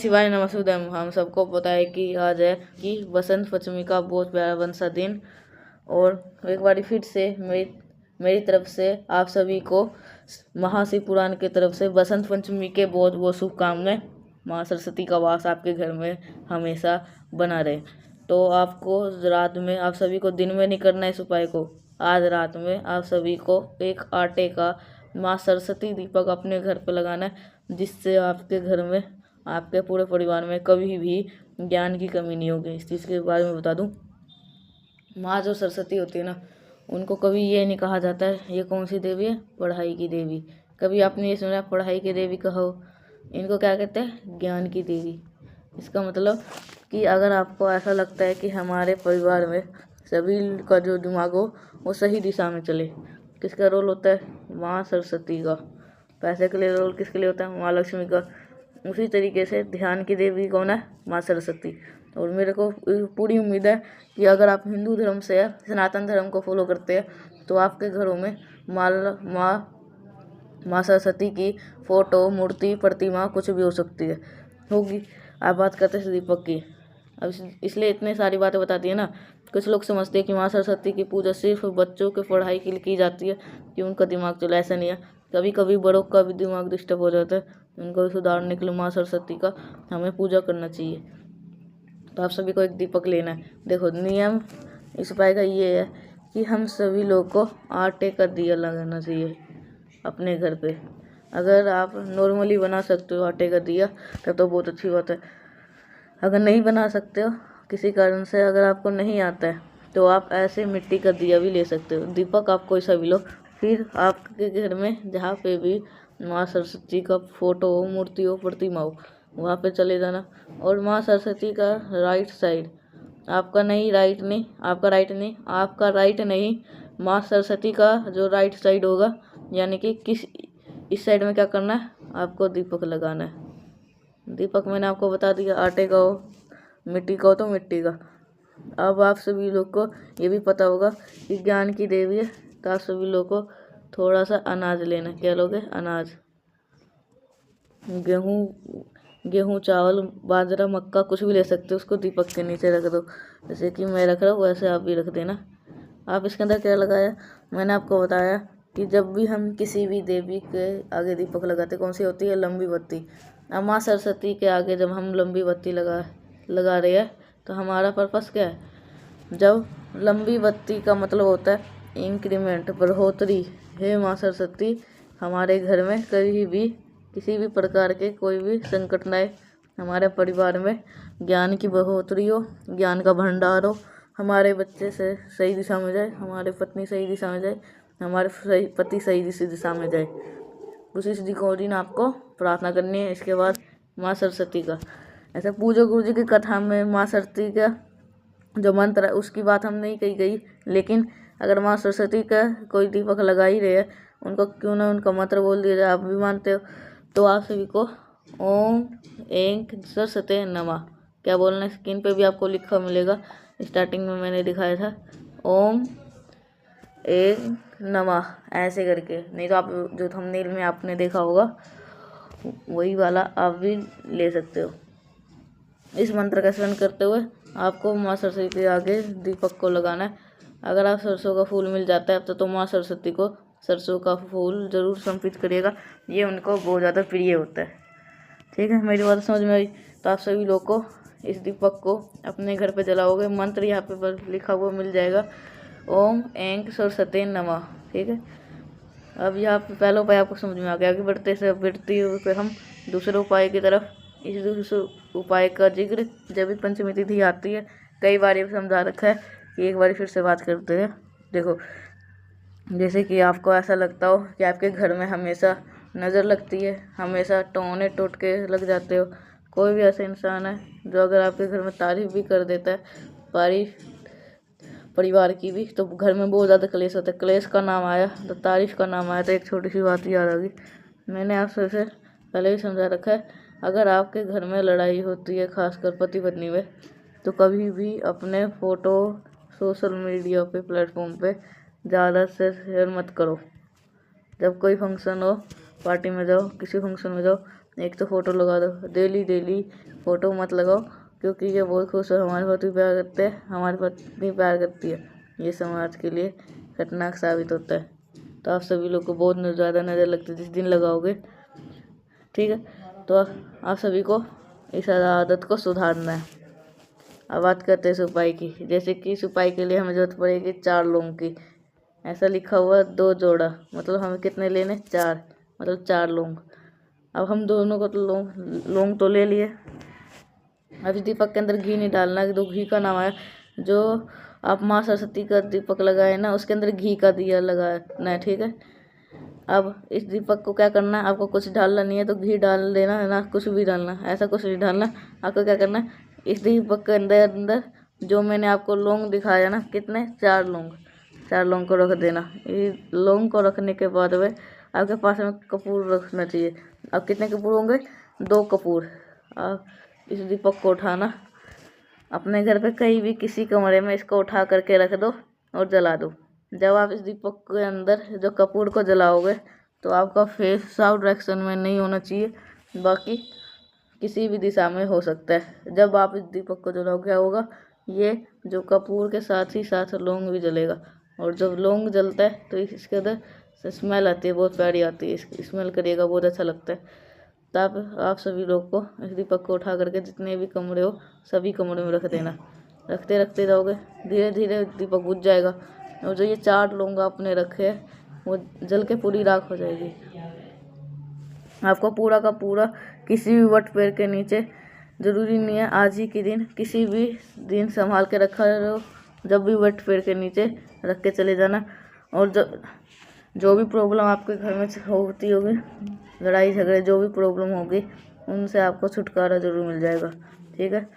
शिवाय नमस्तुभ्यं। हम सबको पता है कि आज है कि बसंत पंचमी का बहुत प्यारा बन सा दिन। और एक बार फिर से मेरी तरफ से आप सभी को महाशिव पुराण की तरफ से बसंत पंचमी के बहुत बहुत शुभकामनाएं। माँ सरस्वती का वास आपके घर में हमेशा बना रहे। तो आपको रात में, आप सभी को दिन में नहीं करना है इस उपाय को। आज रात में आप सभी को एक आटे का माँ सरस्वती दीपक अपने घर पर लगाना है, जिससे आपके घर में, आपके पूरे परिवार में कभी भी ज्ञान की कमी नहीं होगी। इस चीज़ के बारे में बता दूं, माँ जो सरस्वती होती है ना, उनको कभी ये नहीं कहा जाता है ये कौन सी देवी है, पढ़ाई की देवी। कभी आपने ये सुना पढ़ाई की देवी कहो? इनको क्या कहते हैं, ज्ञान की देवी। इसका मतलब कि अगर आपको ऐसा लगता है कि हमारे परिवार में सभी का जो दिमाग हो वो सही दिशा में चले, किसका रोल होता है, माँ सरस्वती का। पैसे के लिए रोल किसके लिए होता है, माँ लक्ष्मी का। उसी तरीके से ध्यान की देवी कौन है, माँ सरस्वती। और मेरे को पूरी उम्मीद है कि अगर आप हिंदू धर्म से सनातन धर्म को फॉलो करते हैं तो आपके घरों में माँ सरस्वती की फ़ोटो, मूर्ति, प्रतिमा कुछ भी हो सकती है, होगी। आप बात करते हैं दीपक की। अब इसलिए इतने सारी बातें बता दी है ना। कुछ लोग समझते हैं कि माँ सरस्वती की पूजा सिर्फ बच्चों के पढ़ाई के लिए की जाती है कि उनका दिमाग चले, ऐसा नहीं है। कभी कभी बड़ों का भी दिमाग डिस्टर्ब हो जाता है, उनको भी सुधारने के लिए माँ सरस्वती का हमें पूजा करना चाहिए। तो आप सभी को एक दीपक लेना है। देखो, नियम इस उपाय का ये है कि हम सभी लोग को आटे का दिया लगाना चाहिए अपने घर पे। अगर आप नॉर्मली बना सकते हो आटे का दिया तब तो बहुत अच्छी बात है। अगर नहीं बना सकते हो किसी कारण से, अगर आपको नहीं आता है, तो आप ऐसे मिट्टी का दिया भी ले सकते हो। दीपक आप कोई सा भी लो। फिर आपके घर में जहाँ पे भी माँ सरस्वती का फोटो हो, मूर्ति हो, प्रतिमा हो, वहाँ पे चले जाना। और माँ सरस्वती का राइट साइड, आपका राइट नहीं, माँ सरस्वती का जो राइट साइड होगा, यानी कि इस साइड में क्या करना है, आपको दीपक लगाना है। दीपक मैंने आपको बता दिया, आटे का हो, मिट्टी का हो तो मिट्टी का। अब आप सभी लोग को ये भी पता होगा कि ज्ञान की देवी है, तो आप सभी लोग को थोड़ा सा अनाज लेना। क्या लोगे, अनाज, गेहूँ, चावल, बाजरा, मक्का, कुछ भी ले सकते हो। उसको दीपक के नीचे रख दो, जैसे कि मैं रख रहा हूँ वैसे आप भी रख देना। आप इसके अंदर क्या लगाया, मैंने आपको बताया कि जब भी हम किसी भी देवी के आगे दीपक लगाते, कौन सी होती है, लंबी बत्ती। अब माँ सरस्वती के आगे जब हम लंबी बत्ती लगा रहे हैं तो हमारा पर्पस क्या है, जब लंबी बत्ती का मतलब होता है इंक्रीमेंट, बढ़ोतरी। हे माँ सरस्वती, हमारे घर में कभी भी किसी भी प्रकार के कोई भी संकट न आए, हमारे परिवार में ज्ञान की बढ़ोतरी हो, ज्ञान का भंडार हो, हमारे बच्चे से सही दिशा में जाए, हमारे पत्नी सही दिशा में जाए, हमारे पति सही दिशा में जाए। उसी दिन आपको प्रार्थना करनी है। इसके बाद माँ सरस्वती का ऐसे पूजो गुरु जी की कथा में माँ सरस्वती का जो मंत्र है उसकी बात हम नहीं कही गई, लेकिन अगर माँ सरस्वती का कोई दीपक लगा ही रहे हैं, उनको क्यों ना उनका मंत्र बोल दिया जाए, आप भी मानते हो तो आप सभी को ओम ऐं सरस्वते नमः क्या बोलना है, स्क्रीन पे भी आपको लिखा मिलेगा। स्टार्टिंग में मैंने दिखाया था ओम ऐं नमः ऐसे करके, नहीं तो आप जो थंबनेल में आपने देखा होगा वही वाला आप भी ले सकते हो। इस मंत्र का स्मरण करते हुए आपको माँ सरस्वती के आगे दीपक को लगाना है। अगर आप सरसों का फूल मिल जाता है तो माँ सरस्वती को सरसों का फूल जरूर समर्पित करिएगा, ये उनको बहुत ज़्यादा प्रिय होता है। ठीक है, मेरी बात समझ में आई? तो आप सभी लोग को इस दीपक को अपने घर पे जलाओगे। मंत्र यहाँ पे पर लिखा हुआ मिल जाएगा, ओम ऐं सरस्वते नमः। ठीक है, अब यहाँ पे पहला उपाय आपको समझ में आ गया। आगे बढ़ते हुए हम दूसरे उपाय की तरफ। इस दूसरे उपाय का जिक्र जब भी पंचमी तिथि आती है, कई बार ये समझा रखा है कि एक बार फिर से बात करते हैं। देखो, जैसे कि आपको ऐसा लगता हो कि आपके घर में हमेशा नज़र लगती है, हमेशा टोने टूट के लग जाते हो। कोई भी ऐसा इंसान है जो अगर आपके घर में तारीफ भी कर देता है, परिवार की भी, तो घर में बहुत ज़्यादा क्लेश होता है। क्लेश का नाम आया तो तारीफ का नाम आया तो एक छोटी सी बात याद आ गई। मैंने आपसे पहले ही समझा रखा है, अगर आपके घर में लड़ाई होती है, खासकर पति पत्नी में, तो कभी भी अपने फ़ोटो सोशल मीडिया पे प्लेटफॉर्म पे ज़्यादा से शेयर मत करो। जब कोई फंक्शन हो, पार्टी में जाओ, किसी फंक्शन में जाओ, एक तो फ़ोटो लगा दो, डेली डेली फ़ोटो मत लगाओ, क्योंकि ये बहुत खुश है, हमारे प्रति प्यार करते हैं, हमारे पत्नी प्यार करती है। ये समाज के लिए खतरनाक साबित होता है। तो आप सभी लोग को बहुत ज़्यादा नज़र लगती है जिस दिन लगाओगे, ठीक है। तो आप सभी को इस आदत को सुधारना है। अब बात करते हैं सुपाई की। जैसे कि सुपाई के लिए हमें ज़रूरत पड़ेगी 4 लौंग की। ऐसा लिखा हुआ 2 जोड़ा, मतलब हमें कितने लेने, 4, मतलब 4 लौंग। अब हम दोनों को तो लौंग तो ले लिए। अब इस दीपक के अंदर घी नहीं डालना, तो घी का नाम है, जो आप माँ सरस्वती का दीपक लगाए ना, उसके अंदर घी का दिया लगाना है, ठीक है। अब इस दीपक को क्या करना है, आपको कुछ डालना नहीं है तो घी डाल देना है ना, कुछ भी डालना, ऐसा कुछ नहीं डालना। आपको क्या करना है, इस दीपक के अंदर जो मैंने आपको लौंग दिखाया ना, कितने, 4 लौंग, 4 लौंग को रख देना। ये लौंग को रखने के बाद में आपके पास में कपूर रखना चाहिए। अब कितने कपूर होंगे, 2 कपूर। आप इस दीपक को उठाना, अपने घर पे कहीं भी किसी कमरे में इसको उठा करके रख दो और जला दो। जब आप इस दीपक के अंदर जो कपूर को जलाओगे तो आपका फेस साउथ डायरेक्शन में नहीं होना चाहिए, बाकी किसी भी दिशा में हो सकता है। जब आप इस दीपक को जलाओगे क्या होगा, ये जो कपूर के साथ ही साथ लौंग भी जलेगा, और जब लौंग जलता है तो इसके अंदर स्मेल आती है, बहुत प्यारी आती है, स्मेल करिएगा, बहुत अच्छा लगता है। तब आप सभी लोग को इस दीपक को उठा करके जितने भी कमरे हो सभी कमरे में रख देना। रखते रखते जाओगे, धीरे धीरे दीपक बुझ जाएगा, और जो ये 4 लौंग आपने रखे हैं वो जल के पूरी राख हो जाएगी। आपको पूरा का पूरा किसी भी वट पेड़ के नीचे, ज़रूरी नहीं है आज ही के दिन, किसी भी दिन संभाल के रखा रहो, जब भी वट पेड़ के नीचे रख के चले जाना। और जो भी प्रॉब्लम आपके घर में होती होगी, लड़ाई झगड़े जो भी प्रॉब्लम होगी, उनसे आपको छुटकारा ज़रूर मिल जाएगा, ठीक है।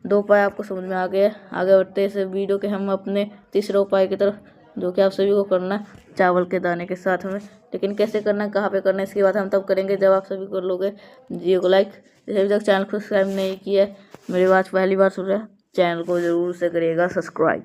2 उपाय आपको समझ में आ गया। आगे बढ़ते इस वीडियो के हम अपने तीसरे उपाय की तरफ, जो कि आप सभी को करना है चावल के दाने के साथ में। लेकिन कैसे करना है, कहाँ पे करना है, इसकी बात हम तब करेंगे जब आप सभी कर लोगे वीडियो को लाइक। अभी तक चैनल को सब्सक्राइब नहीं किया है, मेरी बात पहली बार सुन रहे हैं, चैनल को ज़रूर से करिएगा सब्सक्राइब।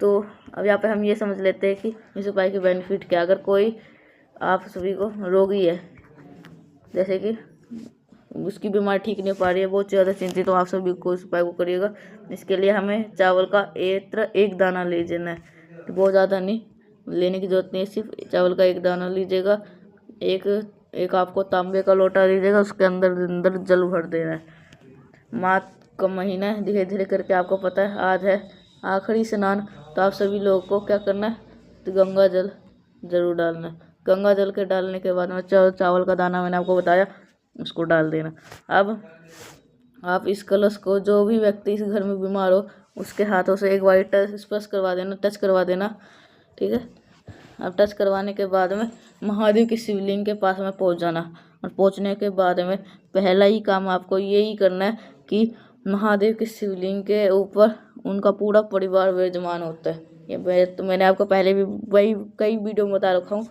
तो अब यहाँ पे हम ये समझ लेते हैं कि इस उपाय के बेनिफिट क्या। अगर कोई आप सभी को रोगी है, जैसे कि उसकी बीमारी ठीक नहीं पा रही है, बहुत ज़्यादा चिंतित, तो आप सभी को इस उपाय को करिएगा। इसके लिए हमें चावल का एक दाना ले लेना है, बहुत ज़्यादा नहीं लेने की जरूरत नहीं है, सिर्फ चावल का 1 दाना लीजिएगा। एक आपको तांबे का लोटा लीजिएगा, उसके अंदर जल भर देना है। माघ का महीना है, धीरे धीरे करके आपको पता है आज है आखिरी स्नान, तो आप सभी लोगों को क्या करना है, तो गंगा जल जरूर डालना है। गंगा जल के डालने के बाद में चावल का दाना मैंने आपको बताया, उसको डाल देना। अब आप इस कलश को, जो भी व्यक्ति इस घर में बीमार हो, उसके हाथों से एक बार स्पर्श करवा देना, टच करवा देना, ठीक है। अब टच करवाने के बाद में महादेव की शिवलिंग के पास में पहुंच जाना, और पहुंचने के बाद में पहला ही काम आपको यही करना है कि महादेव की शिवलिंग के ऊपर उनका पूरा परिवार विराजमान होता है। ये तो मैंने आपको पहले भी वही कई वीडियो में बता रखा हूँ।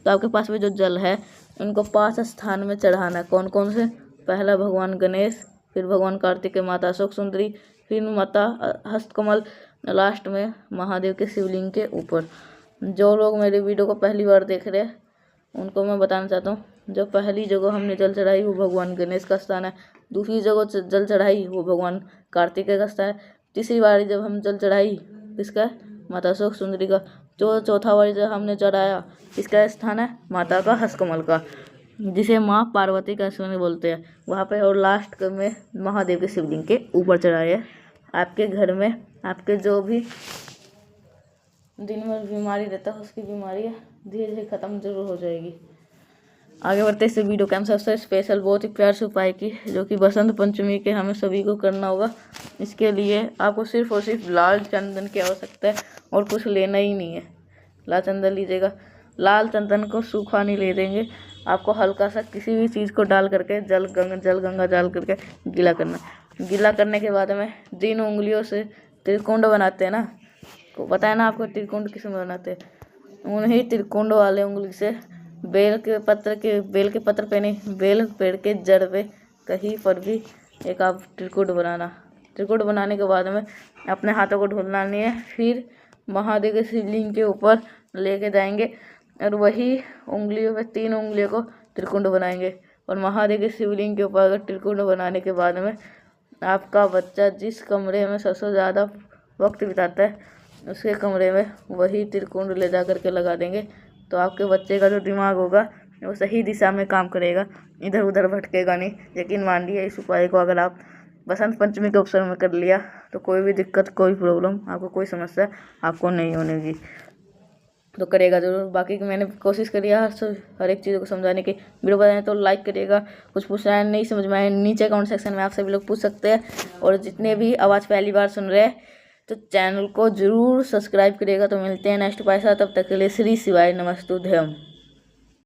तो आपके पास में जो जल है उनको 5 स्थान में चढ़ाना है। कौन कौन से, पहला भगवान गणेश, फिर भगवान कार्तिकेय, माता अशोक सुंदरी, फिर माता हस्तकमल, लास्ट में महादेव के शिवलिंग के ऊपर। जो लोग मेरे वीडियो को पहली बार देख रहे हैं उनको मैं बताना चाहता हूँ, जो पहली जगह हमने जल चढ़ाई वो भगवान गणेश का स्थान है, दूसरी जगह जल चढ़ाई वो भगवान कार्तिकेय का स्थान है, तीसरी बारी जब हम जल चढ़ाई किसका, माता अशोक सुंदरी का, जो चौथा बारी जब हमने चढ़ाया इसका स्थान है माता का हस्तकमल का, जिसे माँ पार्वती का स्थान बोलते हैं, वहाँ पे। और लास्ट में महादेव के शिवलिंग के ऊपर चढ़ाए। आपके घर में आपके जो भी दिन भर बीमारी रहता है उसकी बीमारी धीरे धीरे ख़त्म जरूर हो जाएगी। आगे बढ़ते इस वीडियो के हम सबसे स्पेशल बहुत ही प्यार से उपाय की, जो कि बसंत पंचमी के हमें सभी को करना होगा। इसके लिए आपको सिर्फ और सिर्फ लाल चंदन की आवश्यकता है, और कुछ लेना ही नहीं है। लाल चंदन लीजिएगा, लाल चंदन को सूखा नहीं ले देंगे, आपको हल्का सा किसी भी चीज़ को डाल करके जल गंगा डाल करके गीला करना। गीला करने के बाद में 3 उंगलियों से त्रिकोण बनाते हैं ना, को पता है ना आपको त्रिकोण किस में बनाते हैं, उन्हीं त्रिकोण वाले उंगली से बेल के पत्र पे नहीं, बेल पेड़ के जड़ पे कहीं पर भी एक आप त्रिकोण बनाना। त्रिकोण बनाने के बाद में अपने हाथों को ढूंढना नहीं है, फिर महादेव के शिवलिंग के ऊपर लेके जाएंगे, और वही उंगलियों पे 3 उंगलियों को त्रिकुंड बनाएंगे। और महादेव के शिवलिंग के ऊपर अगर त्रिकुंड बनाने के बाद में आपका बच्चा जिस कमरे में सबसे ज़्यादा वक्त बिताता है उसके कमरे में वही त्रिकुंड ले जा करके लगा देंगे, तो आपके बच्चे का जो दिमाग होगा वो सही दिशा में काम करेगा, इधर उधर भटकेगा नहीं। यकीन मान लिया इस उपाय को अगर आप बसंत पंचमी के अवसर में कर लिया तो कोई भी दिक्कत, कोई प्रॉब्लम, आपको कोई समस्या आपको नहीं होनेगी, तो करेगा ज़रूर। बाकी की मैंने कोशिश करी है हर एक चीज़ों को समझाने की। वीडियो बताएं तो लाइक करिएगा। कुछ पूछना है नहीं समझ में आए नीचे कमेंट सेक्शन में आप सभी लोग पूछ सकते हैं। और जितने भी आवाज़ पहली बार सुन रहे हैं तो चैनल को ज़रूर सब्सक्राइब करिएगा। तो मिलते हैं नेक्स्ट उपाय के साथ, तब तक के लिए श्री शिवाय नमस्तुभ्यम।